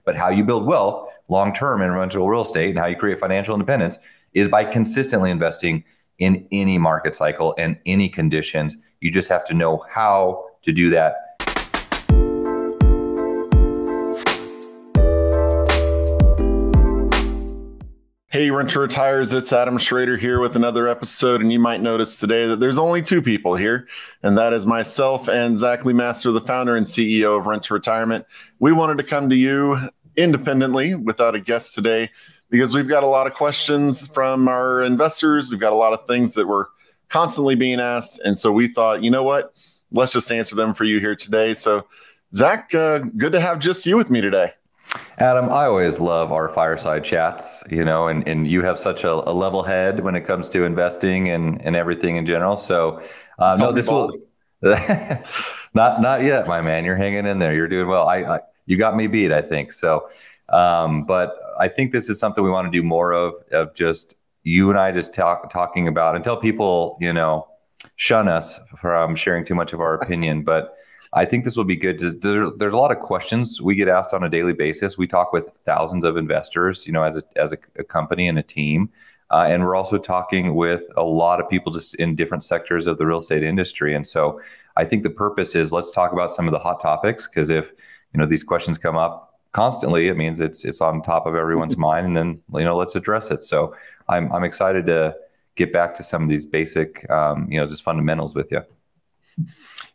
But how you build wealth long-term in rental real estate and how you create financial independence is by consistently investing in any market cycle and any conditions. You just have to know how to do that. Hey, Renter Retires, it's Adam Schroeder here with another episode, and you might notice today that there's only two people here, and that is myself and Zach Lemaster, the founder and CEO of Renter Retirement. We wanted to come to you independently without a guest today because we've got a lot of questions from our investors. We've got a lot of things that were constantly being asked, and so we thought, you know what, let's just answer them for you here today. So, Zach, good to have just you with me today. Adam, I always love our fireside chats, and you have such a level head when it comes to investing and everything in general. So, no, this will not yet, my man. You're hanging in there. You're doing well. You got me beat, I think. So, but I think this is something we want to do more of just you and I just talking about until people, shun us from sharing too much of our opinion. But I think this will be good. There's a lot of questions we get asked on a daily basis. We talk with thousands of investors, as a company and a team. And we're also talking with a lot of people just in different sectors of the real estate industry. And so I think the purpose is let's talk about some of the hot topics, because if, these questions come up constantly, it means it's on top of everyone's mind, and then, let's address it. So I'm excited to get back to some of these basic, just fundamentals with you.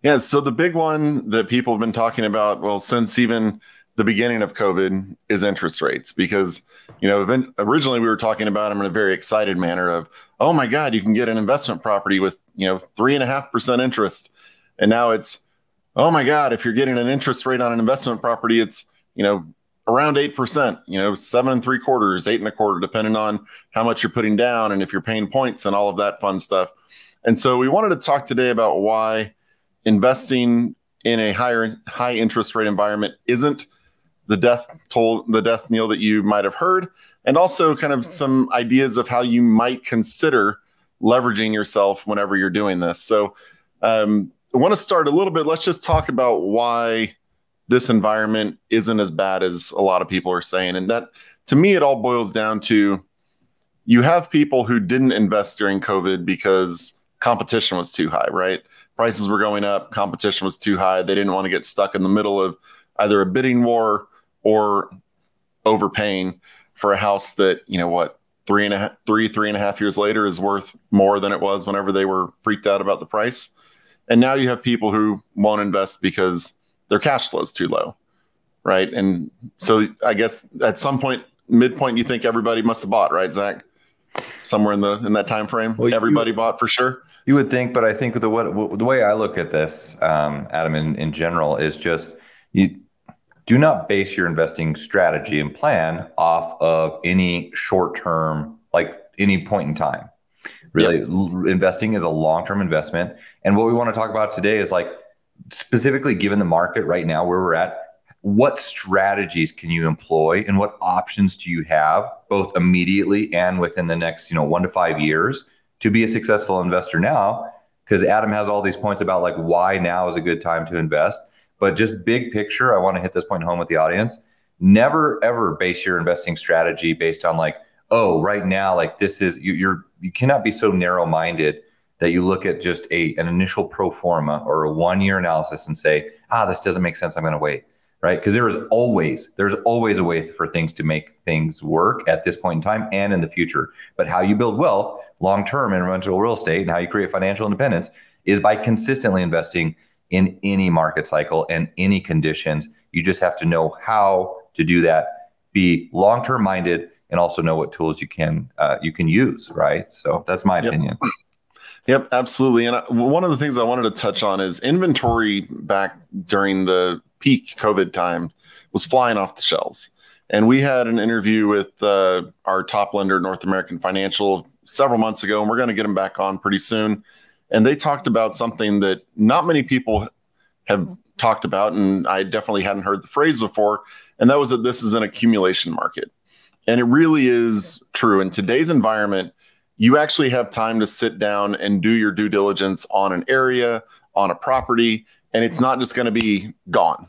Yeah, so the big one that people have been talking about, well, since even the beginning of COVID, is interest rates. Because, originally we were talking about them in a very excited manner of, oh my God, you can get an investment property with, 3.5% interest. And now it's, oh my God, if you're getting an interest rate on an investment property, it's, around 8%, 7.75%, 8.25%, depending on how much you're putting down and if you're paying points and all of that fun stuff. And so we wanted to talk today about why investing in a high interest rate environment isn't the death knell that you might have heard, and also kind of some ideas of how you might consider leveraging yourself whenever you're doing this. So I want to start a little bit. Let's just talk about why this environment isn't as bad as a lot of people are saying. And that, to me, it all boils down to you have people who didn't invest during COVID because competition was too high, right? Prices were going up, competition was too high. They didn't want to get stuck in the middle of either a bidding war or overpaying for a house that, 3.5 years later is worth more than it was whenever they were freaked out about the price. And now you have people who won't invest because their cash flow is too low, right? And so I guess at some point, midpoint, you think everybody must have bought, right, Zach? Somewhere in that time frame, well, everybody bought for sure. You would think, but I think the way I look at this, Adam, in general, is just you do not base your investing strategy and plan off of any short term, like any point in time. Really, Investing is a long-term investment. And what we want to talk about today is like specifically given the market right now where we're at, what strategies can you employ and what options do you have both immediately and within the next 1 to 5 years to be a successful investor now? Because Adam has all these points about like why now is a good time to invest, but just big picture, I want to hit this point home with the audience. Never ever base your investing strategy based on like, oh, right now, like this is you cannot be so narrow-minded that you look at just an initial pro forma or a 1-year analysis and say, this doesn't make sense, I'm going to wait. Right? Because there's always a way for things to make things work at this point in time and in the future. But how you build wealth long-term in rental real estate and how you create financial independence is by consistently investing in any market cycle and any conditions. You just have to know how to do that, be long-term minded, and also know what tools you can use. Right? So that's my opinion. Yep, absolutely. And one of the things I wanted to touch on is inventory back during the peak COVID time was flying off the shelves. And we had an interview with our top lender, North American Financial, several months ago, and we're going to get them back on pretty soon. And they talked about something that not many people have talked about, and I definitely hadn't heard the phrase before, and that was that this is an accumulation market. And it really is true. In today's environment, you actually have time to sit down and do your due diligence on an area, on a property, and it's not just going to be gone.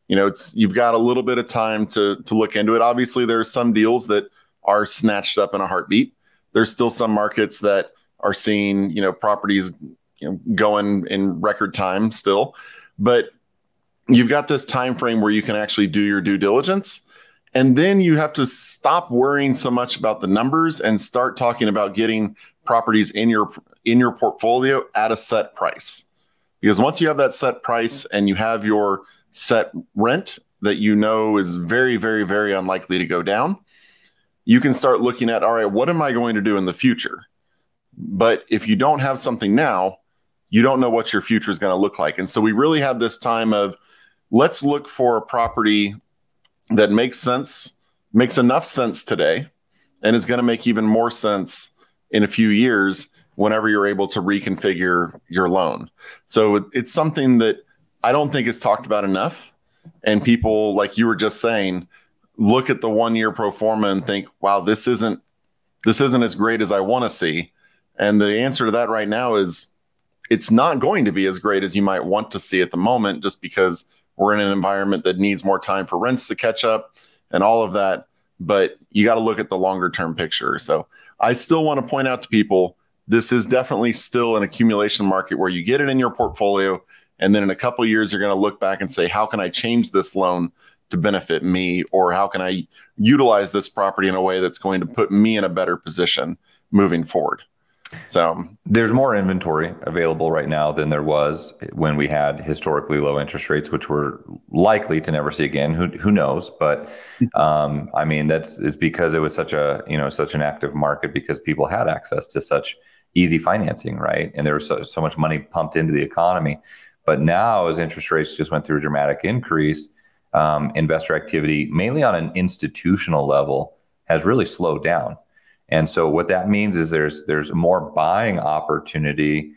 you've got a little bit of time to look into it. Obviously, there's some deals that are snatched up in a heartbeat. There's still some markets that are seeing, properties, going in record time still, but you've got this time frame where you can actually do your due diligence. And then you have to stop worrying so much about the numbers and start talking about getting properties in your portfolio at a set price. Because once you have that set price and you have your set rent that is very, very, very unlikely to go down, you can start looking at, all right, what am I going to do in the future? But if you don't have something now, you don't know what your future is going to look like. And so we really have this time of, let's look for a property that makes enough sense today, and is going to make even more sense in a few years whenever you're able to reconfigure your loan. So it's something that I don't think is talked about enough. And people, like you were just saying, look at the 1 year pro forma and think, wow, this isn't as great as I want to see. And the answer to that right now is it's not going to be as great as you might want to see at the moment, just because we're in an environment that needs more time for rents to catch up and all of that. But you got to look at the longer term picture. So I still want to point out to people, this is definitely still an accumulation market where you get it in your portfolio. And then in a couple of years, you're going to look back and say, how can I change this loan to benefit me? Or how can I utilize this property in a way that's going to put me in a better position moving forward? So there's more inventory available right now than there was when we had historically low interest rates, which we're likely to never see again. Who knows? But I mean, it's because it was such an active market, because people had access to such easy financing, right? And there was so much money pumped into the economy. But now, as interest rates just went through a dramatic increase, investor activity, mainly on an institutional level, has really slowed down. And so what that means is there's more buying opportunity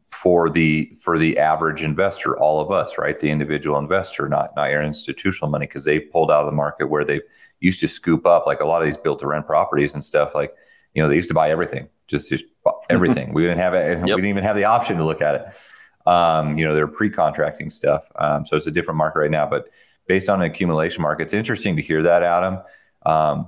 for the average investor, all of us, right? The individual investor, not your institutional money, because they pulled out of the market where they used to scoop up, like a lot of these built to rent properties and stuff. Like, they used to buy everything, just everything. We didn't have it. Yep. We didn't even have the option to look at it. They're pre-contracting stuff. So it's a different market right now. But based on an accumulation market, it's interesting to hear that, Adam.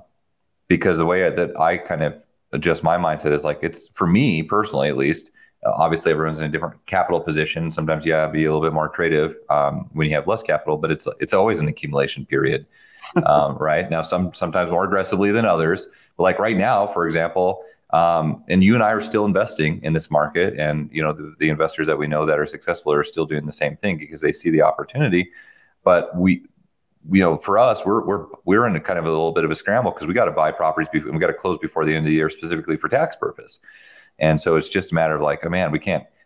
Because the way that I kind of adjust my mindset is like, it's for me personally, at least, obviously everyone's in a different capital position. Sometimes you have to be a little bit more creative when you have less capital, but it's always an accumulation period, right? Now, sometimes more aggressively than others, but like right now, for example, and you and I are still investing in this market, and the investors that we know that are successful are still doing the same thing because they see the opportunity. But for us, we're in a kind of a little bit of a scramble because we got to buy properties and we got to close before the end of the year, specifically for tax purpose. And so it's just a matter of like, oh man,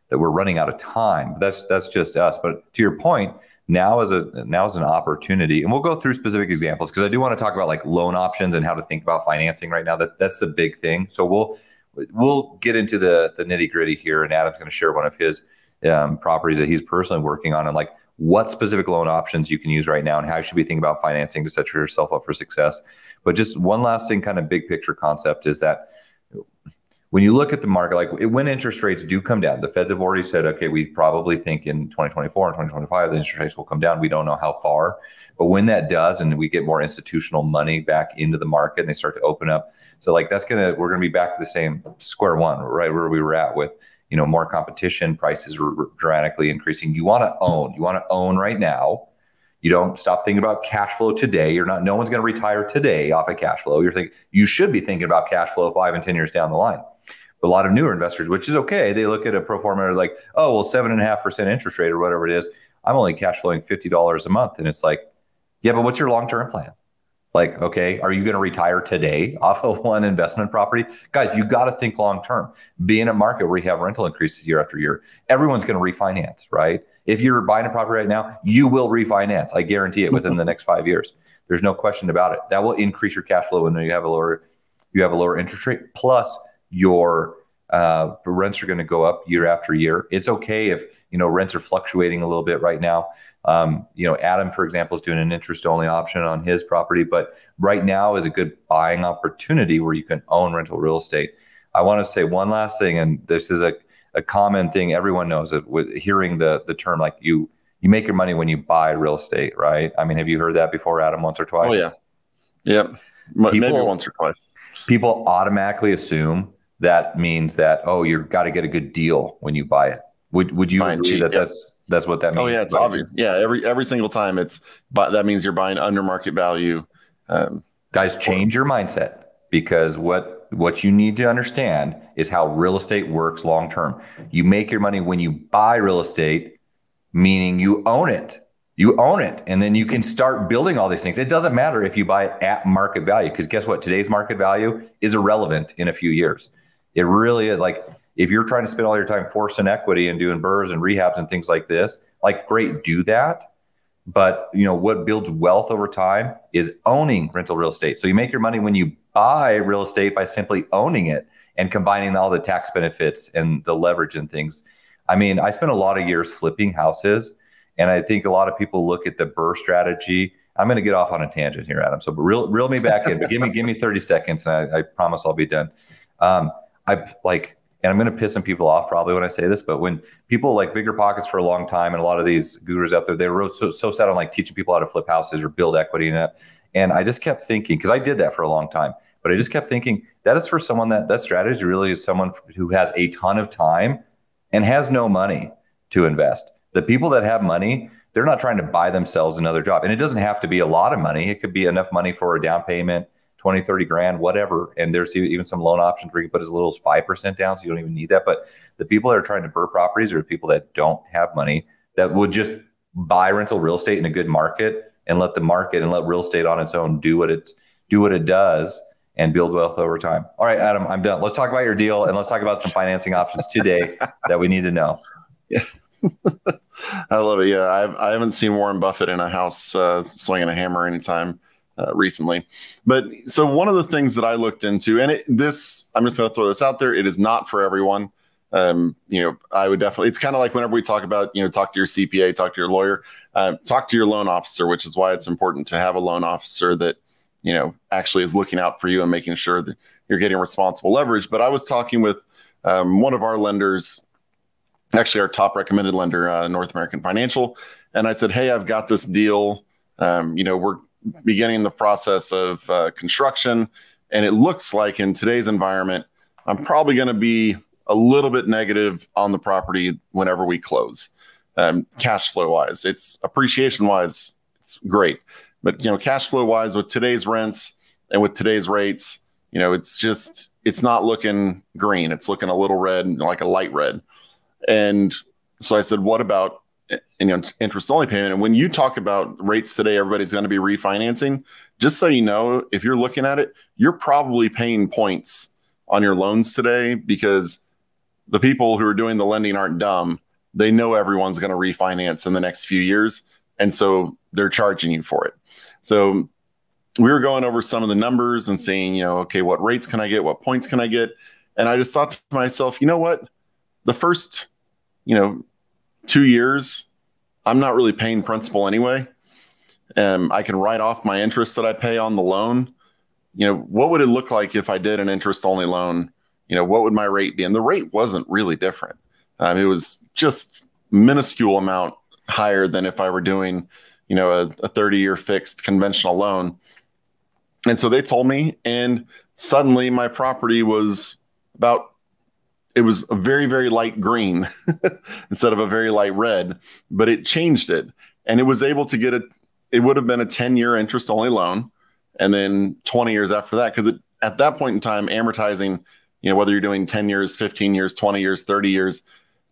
that we're running out of time. That's just us. But to your point, now is an opportunity, and we'll go through specific examples because I do want to talk about like loan options and how to think about financing right now. That's the big thing. So we'll get into the nitty gritty here, and Adam's going to share one of his properties that he's personally working on, and like what specific loan options you can use right now and how you should be thinking about financing to set yourself up for success. But just one last thing, kind of big picture concept, is that when you look at the market, like when interest rates do come down, the Feds have already said, okay, we probably think in 2024 and 2025, the interest rates will come down. We don't know how far, but when that does, and we get more institutional money back into the market and they start to open up. So like we're going to be back to the same square one, right? Where we were at with, more competition, prices were dramatically increasing. You want to own right now. You don't stop thinking about cash flow today. No one's going to retire today off of cash flow. You should be thinking about cash flow 5 and 10 years down the line. But a lot of newer investors, which is okay, they look at a pro forma like, oh, well, 7.5% interest rate or whatever it is. I'm only cash flowing $50 a month. And it's like, yeah, but what's your long-term plan? Like, okay, are you going to retire today off of one investment property? Guys, you got to think long-term. Be in a market where you have rental increases year after year. Everyone's going to refinance, right? If you're buying a property right now, you will refinance. I guarantee it within the next 5 years. There's no question about it. That will increase your cash flow when you have a lower interest rate. Plus, your rents are going to go up year after year. It's okay if rents are fluctuating a little bit right now. Adam, for example, is doing an interest-only option on his property, but right now is a good buying opportunity where you can own rental real estate. I want to say one last thing, and this is a common thing everyone knows, that with hearing the term, like you you make your money when you buy real estate, right? I mean, have you heard that before, Adam, once or Oh twice? yeah. Yep. Maybe People once or twice. people automatically assume that means that, oh, you've got to get a good deal when you buy it. Would you Buying agree cheap. that Yep. that's what that Oh means? yeah, it's obvious. Yeah, every single time but that means you're buying under market value. Guys, change your mindset, because what you need to understand is how real estate works long term. You make your money when you buy real estate, meaning you own it. You own it, and then you can start building all these things. It doesn't matter if you buy it at market value, because guess what? Today's market value is irrelevant in a few years. It really is. Like, if you're trying to spend all your time forcing equity and doing burrs and rehabs and things like this, like, great, do that. But what builds wealth over time is owning rental real estate. So you make your money when you buy real estate by simply owning it and combining all the tax benefits and the leverage and things. I mean, I spent a lot of years flipping houses, and I think a lot of people look at the BRRRR strategy. I'm going to get off on a tangent here, Adam. So reel me back in, but give me 30 seconds, and I promise I'll be done. And I'm going to piss some people off probably when I say this, but when people like Bigger Pockets for a long time, and a lot of these gurus out there, they were so set on like teaching people how to flip houses or build equity in it. And I just kept thinking, because I did that for a long time, but I just kept thinking that is for someone that strategy really is someone who has a ton of time and has no money to invest. The people that have money, they're not trying to buy themselves another job. And it doesn't have to be a lot of money. It could be enough money for a down payment, 20, 30 grand, whatever. And there's even some loan options where you can put as little as 5% down, so you don't even need that. But the people that are trying to BRRRR properties are the people that don't have money, that would just buy rental real estate in a good market and let the market and let real estate on its own do what it does and build wealth over time. All right, Adam, I'm done. Let's talk about your deal, and let's talk about some financing options today that we need to know. Yeah. I love it. Yeah, I haven't seen Warren Buffett in a house swinging a hammer anytime recently. But so one of the things that I looked into, and I'm just going to throw this out there, it is not for everyone. I would definitely, it's kind of like whenever we talk about, talk to your CPA, talk to your lawyer, talk to your loan officer, which is why it's important to have a loan officer that, actually is looking out for you and making sure that you're getting responsible leverage. But I was talking with one of our lenders, actually our top recommended lender, North American Financial. And I said, hey, I've got this deal. We're beginning the process of construction. And it looks like in today's environment, I'm probably going to be a little bit negative on the property whenever we close. Cash flow wise, it's appreciation wise, it's great. But, cash flow wise with today's rents and with today's rates, it's not looking green. It's looking a little red, like a light red. And so I said, what about interest only payment? And when you talk about rates today, everybody's going to be refinancing. Just so you know, if you're looking at it, you're probably paying points on your loans today, because the people who are doing the lending aren't dumb. They know everyone's going to refinance in the next few years. And so they're charging you for it. So we were going over some of the numbers and saying, okay, what rates can I get? What points can I get? And I just thought to myself, you know what? The first, 2 years, I'm not really paying principal anyway. I can write off my interest that I pay on the loan. What would it look like if I did an interest only loan? What would my rate be? And the rate wasn't really different. It was just minuscule amount higher than if I were doing, a 30-year fixed conventional loan. And so they told me, and suddenly my property was it was a very, very light green instead of a very light red, but it changed it. And it was able to get it would have been a 10-year interest only loan. And then 20 years after that, because at that point in time, amortizing, whether you're doing 10 years, 15 years, 20 years, 30 years,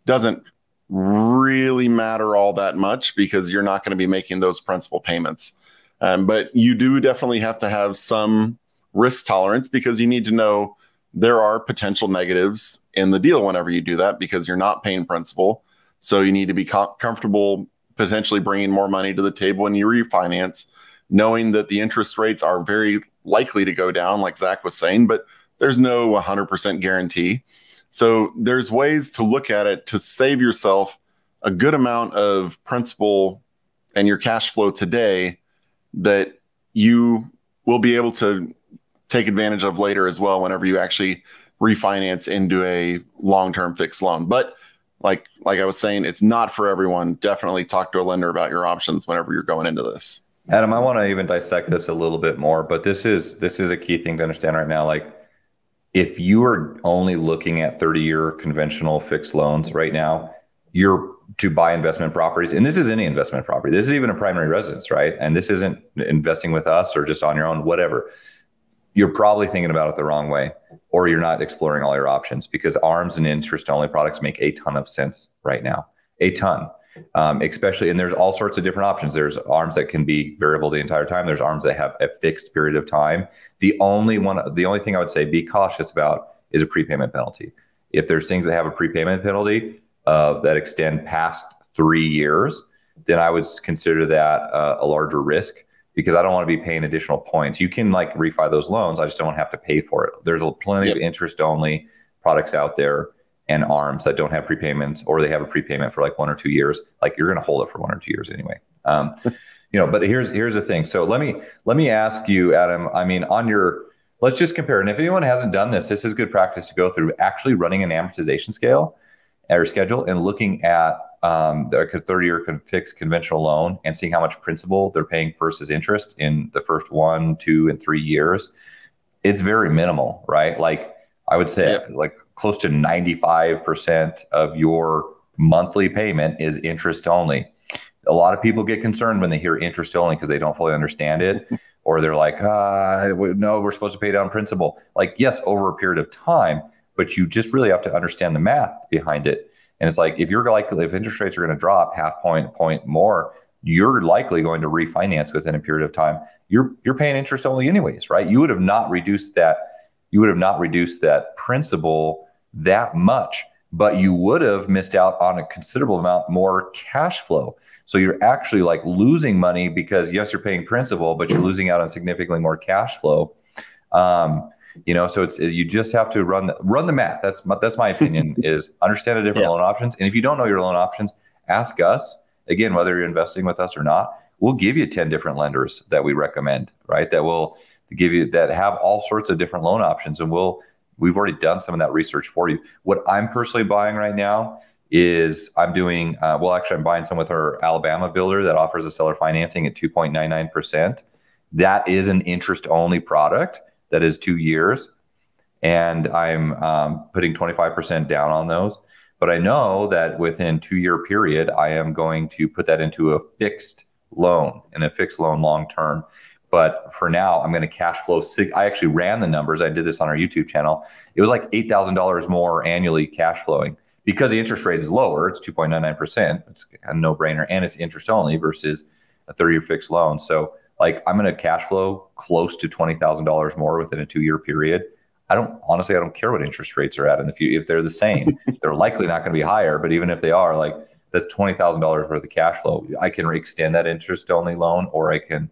doesn't really matter all that much, because you're not going to be making those principal payments. But you do definitely have to have some risk tolerance, because you need to know there are potential negatives in the deal whenever you do that, because you're not paying principal. So you need to be comfortable potentially bringing more money to the table when you refinance, knowing that the interest rates are very likely to go down, like Zach was saying, but there's no 100% guarantee. So there's ways to look at it to save yourself a good amount of principal and your cash flow today that you will be able to take advantage of later as well, whenever you actually refinance into a long-term fixed loan. But like I was saying, it's not for everyone. Definitely talk to a lender about your options whenever you're going into this. Adam, I want to even dissect this a little bit more, but this is a key thing to understand right now. Like, if you are only looking at 30-year conventional fixed loans right now, you're to buy investment properties, and this is any investment property. This is even a primary residence, right? And this isn't investing with us or just on your own, whatever. You're probably thinking about it the wrong way, or you're not exploring all your options, because ARMs and interest-only products make a ton of sense right now, a ton. Especially, and there's all sorts of different options. There's ARMs that can be variable the entire time. There's ARMs that have a fixed period of time. The only thing I would say be cautious about is a prepayment penalty. If there's things that have a prepayment penalty that extend past 3 years, then I would consider that a larger risk, because I don't want to be paying additional points. You can like refi those loans. I just don't want to have to pay for it. There's plenty of interest only products out there and ARMs that don't have prepayments, or they have a prepayment for like 1 or 2 years. Like, you're going to hold it for 1 or 2 years anyway. But here's the thing. So let me ask you, Adam, I mean, let's just compare. And if anyone hasn't done this, this is good practice to go through actually running an amortization scale or schedule and looking at the 30-year fixed conventional loan and seeing how much principal they're paying versus interest in the first 1, 2, and 3 years. It's very minimal, right? Like, I would say like close to 95% of your monthly payment is interest only. A lot of people get concerned when they hear interest only because they don't fully understand it, or they're like, no, we're supposed to pay down principal. Like, yes, over a period of time, but you just really have to understand the math behind it. And it's like, if interest rates are going to drop half point more, you're likely going to refinance within a period of time. You're paying interest only anyways, right? You would have not reduced that principal that much, but you would have missed out on a considerable amount more cash flow. So you're actually like losing money, because yes, you're paying principal, but you're losing out on significantly more cash flow. So you just have to run the math. That's my opinion, is understand the different loan options. And if you don't know your loan options, ask us. Again, whether you're investing with us or not, we'll give you 10 different lenders that we recommend, right? That will give you, that have all sorts of different loan options. And we've already done some of that research for you. What I'm personally buying right now is I'm buying some with our Alabama builder that offers a seller financing at 2.99%. That is an interest-only product that is 2 years. And I'm putting 25% down on those. But I know that within 2-year period, I am going to put that into a fixed loan long-term. But for now, I'm going to cash flow. I actually ran the numbers. I did this on our YouTube channel. It was like $8,000 more annually cash flowing, because the interest rate is lower. It's 2.99%. It's a no-brainer, and it's interest only versus a 30-year fixed loan. So like, I'm going to cash flow close to $20,000 more within a 2-year period. I don't care what interest rates are at in the future. If they're the same, they're likely not going to be higher. But even if they are, like, that's $20,000 worth of cash flow. I can extend that interest only loan, or I can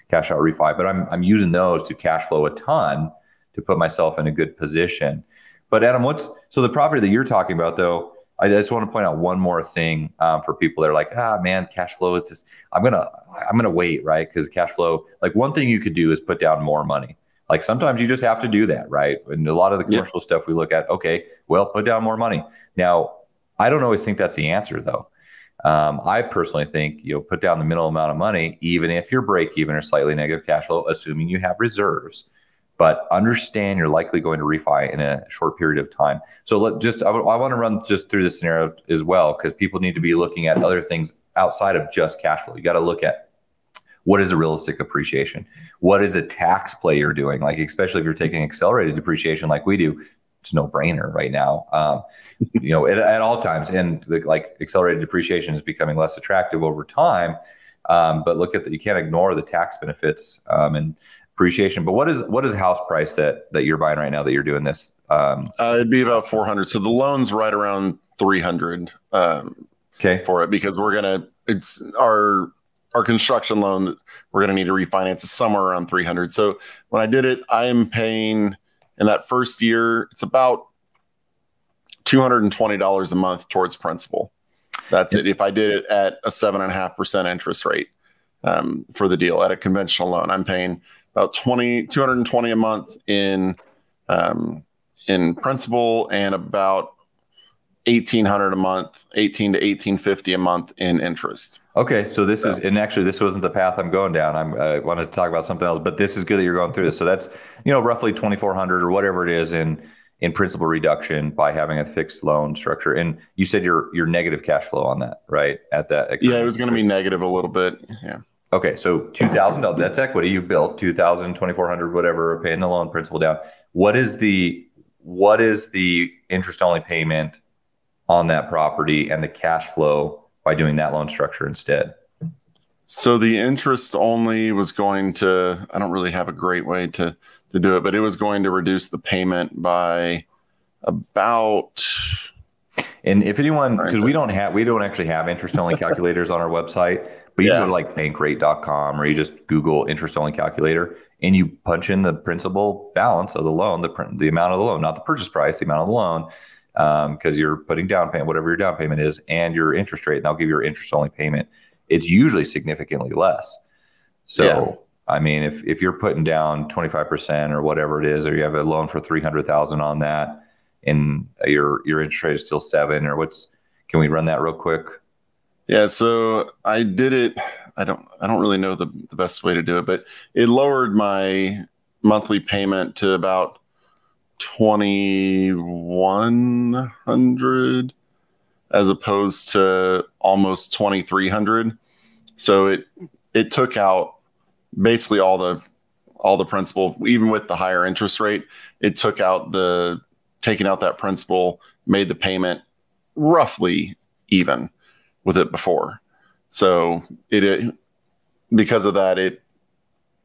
cash out refi, but I'm using those to cash flow a ton to put myself in a good position. But Adam, so the property that you're talking about, though, I just want to point out one more thing for people that are like, man, cash flow is just, I'm gonna wait, right? Because cash flow, like, one thing you could do is put down more money. Like, sometimes you just have to do that, right? And a lot of the commercial stuff we look at, okay, well, put down more money. Now, I don't always think that's the answer, though. I personally think, put down the minimal amount of money, even if you're break even or slightly negative cash flow, assuming you have reserves. But understand you're likely going to refi in a short period of time. So I want to run just through this scenario as well, because people need to be looking at other things outside of just cash flow. You got to look at, what is a realistic appreciation? What is a tax play you're doing? Like, especially if you're taking accelerated depreciation like we do, it's no brainer right now, at all times. And accelerated depreciation is becoming less attractive over time. But you can't ignore the tax benefits and appreciation. But what is a house price that you're buying right now that you're doing this? It'd be about 400. So the loan's right around 300 for it, because it's our construction loan, we're going to need to refinance it somewhere around 300. So when I did it, I am paying, in that first year, it's about $220 a month towards principal. That's it. If I did it at a 7.5% interest rate for the deal at a conventional loan, I'm paying about $220 a month in principal, and about $1,800 a month, 18 to 1850 a month in interest. Okay, so this is, and actually this wasn't the path I'm going down. I wanted to talk about something else, but this is good that you're going through this. So that's, roughly 2,400 or whatever it is in principal reduction by having a fixed loan structure. And you said your negative cash flow on that, right? Yeah, it was going to be negative a little bit. Yeah. Okay, so $2,000, that's equity you've built, 2,000, 2,400, whatever, paying the loan principal down. What is the interest only payment on that property and the cash flow by doing that loan structure instead? So the interest only was going to, I don't really have a great way to do it, but it was going to reduce the payment by about. And if anyone, because we don't actually have interest only calculators on our website, but you can go to like bankrate.com or you just Google interest only calculator and you punch in the principal balance of the loan, the amount of the loan, not the purchase price, the amount of the loan, because you're putting down payment, whatever your down payment is, and your interest rate, and I'll give you your interest only payment. It's usually significantly less. So, I mean, if you're putting down 25% or whatever it is, or you have a loan for $300,000 on that, and your interest rate is still 7%, or can we run that real quick? Yeah, so I did it. I don't really know the best way to do it, but it lowered my monthly payment to about $2,100 as opposed to almost $2,300. So it took out basically all the principal, even with the higher interest rate. It took out taking out that principal, made the payment roughly even with it before. So because of that,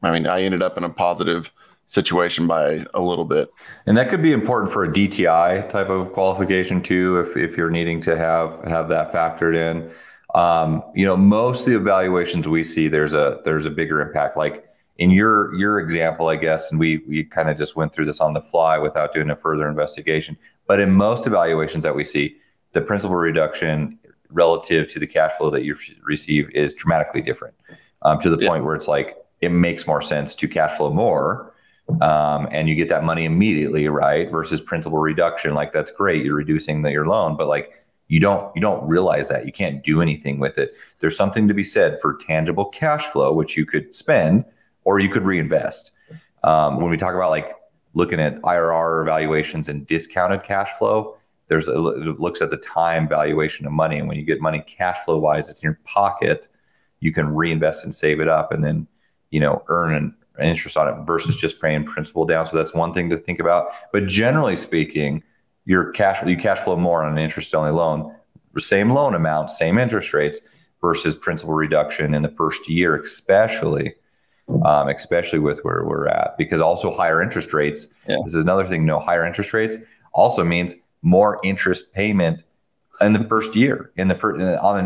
I ended up in a positive situation by a little bit. And that could be important for a DTI type of qualification too, if you're needing to have that factored in. Most of the evaluations we see, there's a bigger impact. Like in your example, I guess, and we kind of just went through this on the fly without doing a further investigation. But in most evaluations that we see, the principal reduction relative to the cash flow that you receive is dramatically different, to the point where it's like it makes more sense to cash flow more, and you get that money immediately, right? Versus principal reduction, like that's great, you're reducing your loan, but like you don't realize that you can't do anything with it. There's something to be said for tangible cash flow, which you could spend or you could reinvest. When we talk about like looking at IRR evaluations and discounted cash flow, it looks at the time valuation of money. And when you get money cash flow wise, it's in your pocket, you can reinvest and save it up and then, earn an interest on it versus just paying principal down. So that's one thing to think about. But generally speaking, you cash flow more on an interest only loan, same loan amount, same interest rates versus principal reduction in the first year, especially with where we're at, because also higher interest rates. Yeah. This is another thing. Higher interest rates also means more interest payment in the first year on an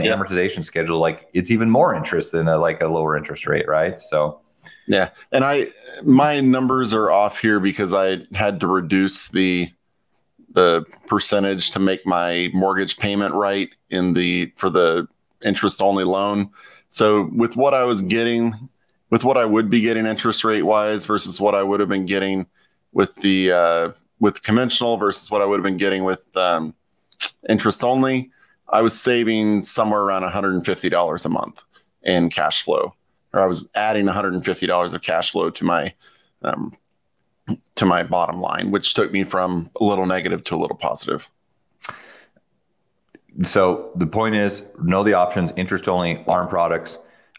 amortization schedule. Like it's even more interest than a lower interest rate. Right. So, yeah. And my numbers are off here because I had to reduce the percentage to make my mortgage payment right for the interest only loan. So with what I would be getting interest rate wise versus what I would have been getting with with conventional versus what I would have been getting with interest only, I was saving somewhere around $150 a month in cash flow, or I was adding $150 of cash flow to my bottom line, which took me from a little negative to a little positive. So the point is, know the options. Interest only ARM products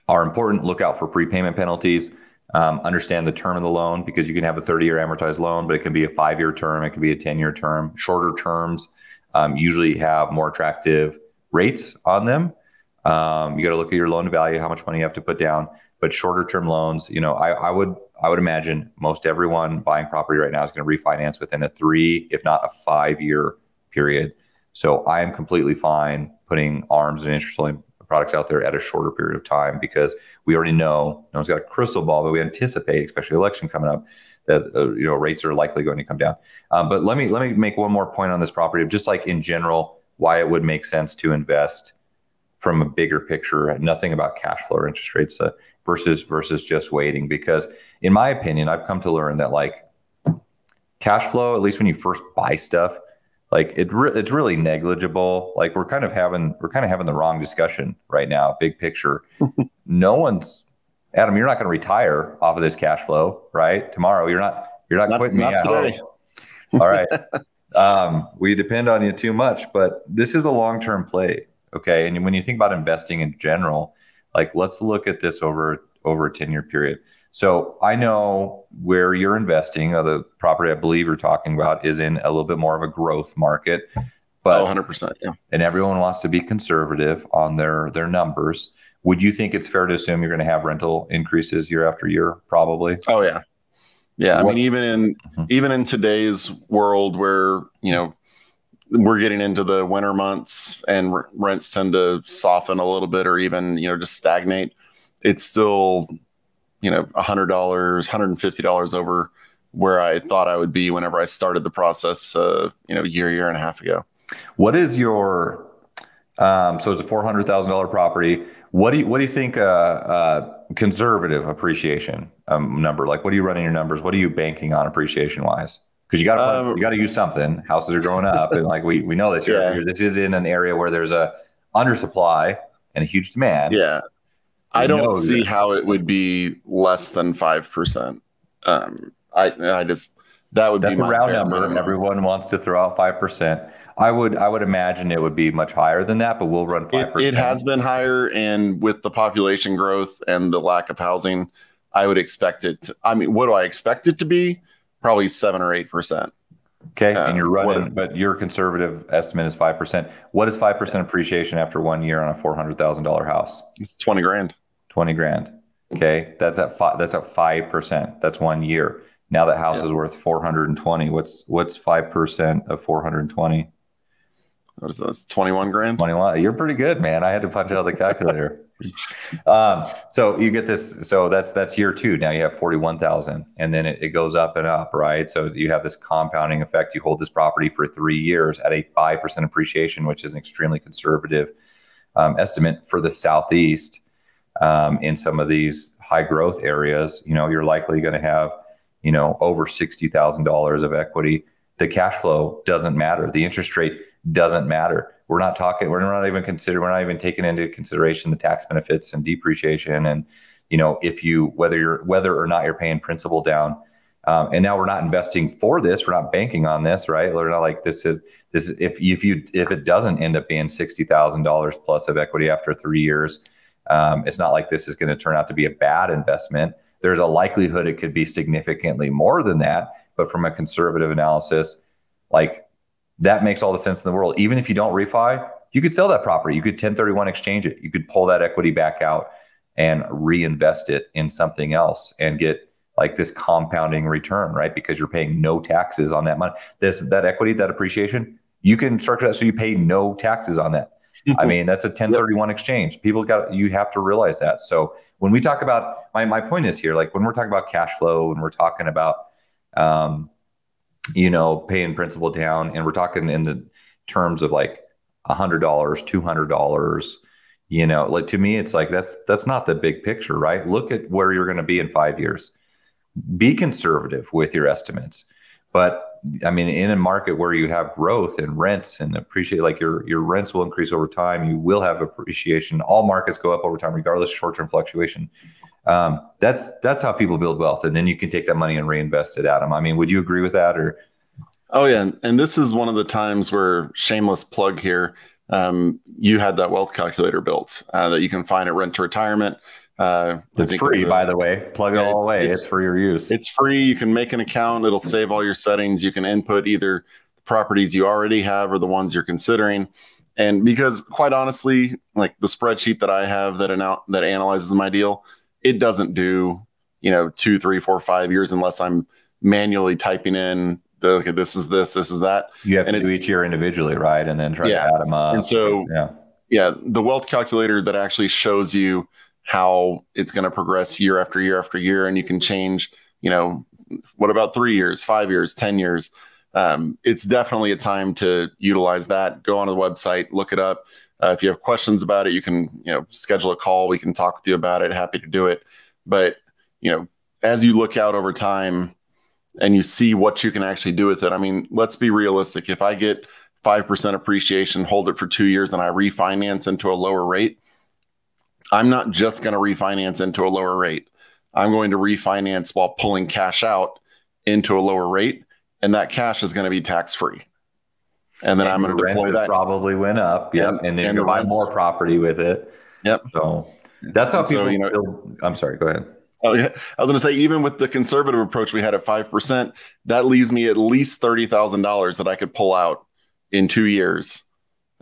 are important. Look out for prepayment penalties. Understand the term of the loan, because you can have a 30-year amortized loan, but it can be a 5-year term. It can be a 10-year term. Shorter terms usually have more attractive rates on them. You got to look at your loan to value, how much money you have to put down. But shorter term loans, I would imagine most everyone buying property right now is going to refinance within a 3, if not a 5-year period. So I am completely fine putting ARMs and interest only products out there at a shorter period of time, because we already know, no one's got a crystal ball, but we anticipate, especially election coming up, that rates are likely going to come down. But let me make one more point on this property, just like in general, why it would make sense to invest from a bigger picture, nothing about cash flow or interest rates versus just waiting. Because in my opinion, I've come to learn that like cash flow, at least when you first buy stuff, like it's really negligible. Like we're kind of having the wrong discussion right now, big picture. No one's Adam, you're not going to retire off of this cash flow, right? Tomorrow, you're not quitting me Not at today. home. All right. We depend on you too much, but this is a long-term play. Okay. And when you think about investing in general, like let's look at this over a 10-year period. So I know where you're investing. The property I believe you're talking about is in a little bit more of a growth market, but 100%. Yeah. and everyone wants to be conservative on their numbers. Would you think it's fair to assume you're going to have rental increases year after year? Probably. Oh yeah. Yeah. I What? mean, even in today's world where, we're getting into the winter months and rents tend to soften a little bit or even, just stagnate, it's still, $100, $150 over where I thought I would be whenever I started the process, year and a half ago. What is your so it's a $400,000 property. What do you think conservative appreciation number? Like, what are you running your numbers? What are you banking on appreciation wise? Because you got to use something. Houses are going up, and like we know this. This is in an area where there's a undersupply and a huge demand. Yeah, I don't see how it would be less than 5%. I just that would That's be a round number. Everyone wants to throw out 5%. I would imagine it would be much higher than that, but we'll run 5%. It has been higher, and with the population growth and the lack of housing, I would expect it to, I mean, what do I expect it to be? Probably 7 or 8%. Okay, and you're running, but your conservative estimate is 5%. What is 5% appreciation after 1 year on a $400,000 house? It's 20 grand. 20 grand. Okay, that's at 5%. That's 1 year. Now that house is worth 420. What's 5% of 420? What is this? 21 grand? 21. You're pretty good, man. I had to punch out the calculator. So you get this. So that's year 2. Now you have 41,000, and then it goes up and up, right? So you have this compounding effect. You hold this property for 3 years at a 5% appreciation, which is an extremely conservative estimate for the Southeast. In some of these high growth areas, you're likely going to have, over $60,000 of equity. The cash flow doesn't matter. The interest rate doesn't matter. We're not even taking into consideration the tax benefits and depreciation. And, whether or not you're paying principal down. And now we're not investing for this. We're not banking on this, right? We're not like this is if it doesn't end up being $60,000 plus of equity after 3 years, it's not like this is going to turn out to be a bad investment. There's a likelihood it could be significantly more than that. But from a conservative analysis, like that makes all the sense in the world. Even if you don't refi, you could sell that property. You could 1031 exchange it. You could pull that equity back out and reinvest it in something else and get like this compounding return, right? Because you're paying no taxes on that money. That equity, that appreciation, you can structure that so you pay no taxes on that. I mean, that's a 1031 exchange. You have to realize that. So when we talk about, my point is here, like when we're talking about cash flow and we're talking about, paying principal down, and we're talking in the terms of like $100, $200, like to me, it's like, that's not the big picture, right? Look at where you're going to be in 5 years. Be conservative with your estimates. But I mean, in a market where you have growth and rents and appreciate, like your rents will increase over time. You will have appreciation. All markets go up over time, regardless of short-term fluctuation. That's how people build wealth. And then you can take that money and reinvest it, Adam. I mean, would you agree with that? Or? Oh yeah. And this is one of the times where, shameless plug here, you had that wealth calculator built that you can find at Rent to Retirement. It's free, by the way. Plug it all away. It's for your use. It's free. You can make an account. It'll save all your settings. You can input either the properties you already have or the ones you're considering. And because quite honestly, like the spreadsheet that I have that analyzes my deal, it doesn't do, 2, 3, 4, 5 years unless I'm manually typing in okay, this is this is that. You have to do each year individually, right? And then try to add them up. And so, the wealth calculator that actually shows you how it's going to progress year after year after year. And you can change, what about 3 years, 5 years, 10 years? It's definitely a time to utilize that. Go on the website, look it up. If you have questions about it, you can, schedule a call. We can talk with you about it. Happy to do it. But, as you look out over time, and you see what you can actually do with it. I mean, let's be realistic. If I get 5% appreciation, hold it for 2 years, and I refinance into a lower rate, I'm not just going to refinance into a lower rate. I'm going to refinance while pulling cash out into a lower rate, and that cash is going to be tax-free. And then I'm going to deploy that. Probably went up. Yep. And then you're going to buy more property with it. Yep. So that's how people build. I'm sorry, go ahead. Oh, yeah. I was going to say, even with the conservative approach we had at 5%, that leaves me at least $30,000 that I could pull out in 2 years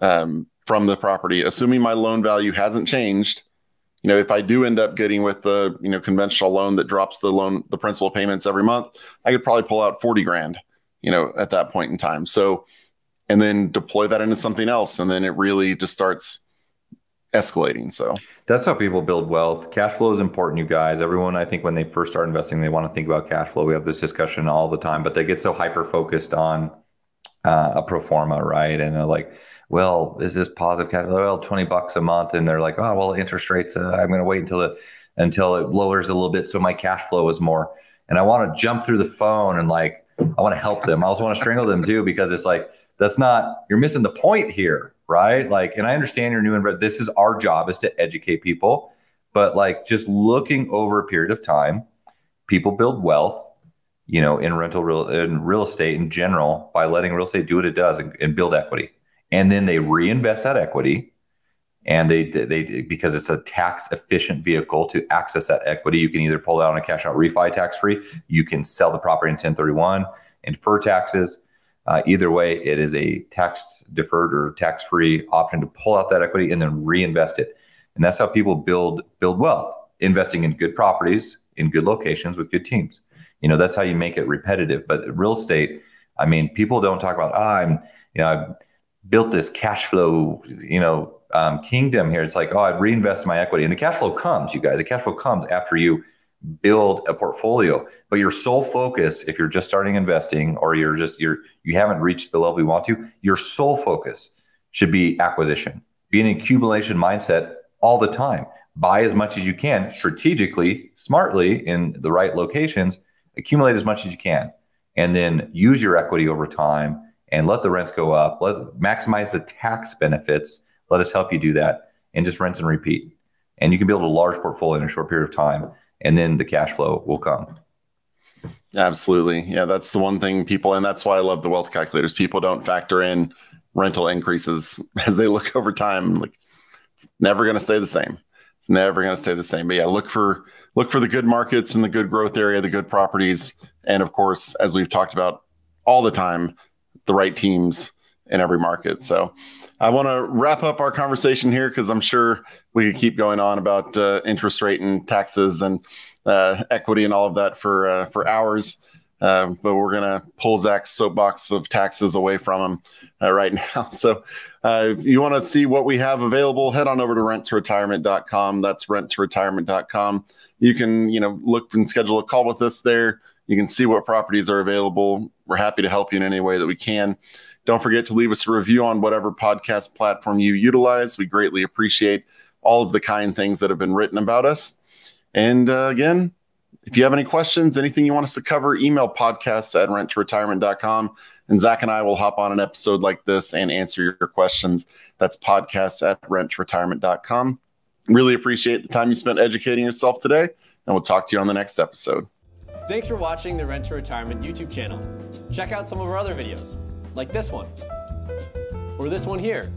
from the property, assuming my loan value hasn't changed. You know, if I do end up getting with the, you know, conventional loan that drops the principal payments every month, I could probably pull out 40 grand, you know, at that point in time. So, and then deploy that into something else. And then it really just starts escalating. So that's how people build wealth. Cash flow is important, you guys. Everyone, I think when they first start investing, they want to think about cash flow. We have this discussion all the time, but they get so hyper focused on a pro forma, right? And they're like, well, is this positive cash flow? Well, $20 a month. And they're like, oh, well, interest rates, I'm going to wait until it lowers a little bit. So my cash flow is more. And I want to jump through the phone and like, I want to help them. I also want to strangle them too, because it's like, you're missing the point here, right? Like, and I understand you're new and this is our job, is to educate people, but like just looking over a period of time, people build wealth, you know, in real estate in general, by letting real estate do what it does and build equity. And then they reinvest that equity, and they because it's a tax efficient vehicle to access that equity. You can either pull it out on a cash out refi tax free, you can sell the property in 1031 and defer taxes. Either way, it is a tax deferred or tax free option to pull out that equity and then reinvest it. And that's how people build wealth, investing in good properties in good locations with good teams. You know, that's how you make it repetitive. But real estate, I mean, people don't talk about, I've built this cash flow, kingdom here. It's like, I reinvest my equity, and the cash flow comes, you guys. The cash flow comes after you build a portfolio. But your sole focus, if you're just starting investing, or you haven't reached the level you want to, your sole focus should be acquisition. Be an accumulation mindset all the time. Buy as much as you can, strategically, smartly, in the right locations. Accumulate as much as you can, and then use your equity over time and let the rents go up. Maximize the tax benefits. Let us help you do that, and just rinse and repeat. And you can build a large portfolio in a short period of time, and then the cash flow will come. Absolutely. Yeah, that's the one thing people, and that's why I love the wealth calculators. People don't factor in rental increases as they look over time. Like, it's never going to stay the same. It's never going to stay the same. But yeah, look for the good markets and the good growth area, the good properties. And of course, as we've talked about all the time, the right teams in every market. So I want to wrap up our conversation here, because I'm sure we could keep going on about interest rate and taxes and equity and all of that for hours. But we're going to pull Zach's soapbox of taxes away from him right now. So if you want to see what we have available, head on over to renttoretirement.com. That's renttoretirement.com. You can, look and schedule a call with us there. You can see what properties are available. We're happy to help you in any way that we can. Don't forget to leave us a review on whatever podcast platform you utilize. We greatly appreciate all of the kind things that have been written about us. And again, if you have any questions, anything you want us to cover, email podcasts@renttoretirement.com. And Zach and I will hop on an episode like this and answer your questions. That's podcasts@renttoretirement.com. Really appreciate the time you spent educating yourself today, and we'll talk to you on the next episode. Thanks for watching the Rent to Retirement YouTube channel. Check out some of our other videos, like this one, or this one here.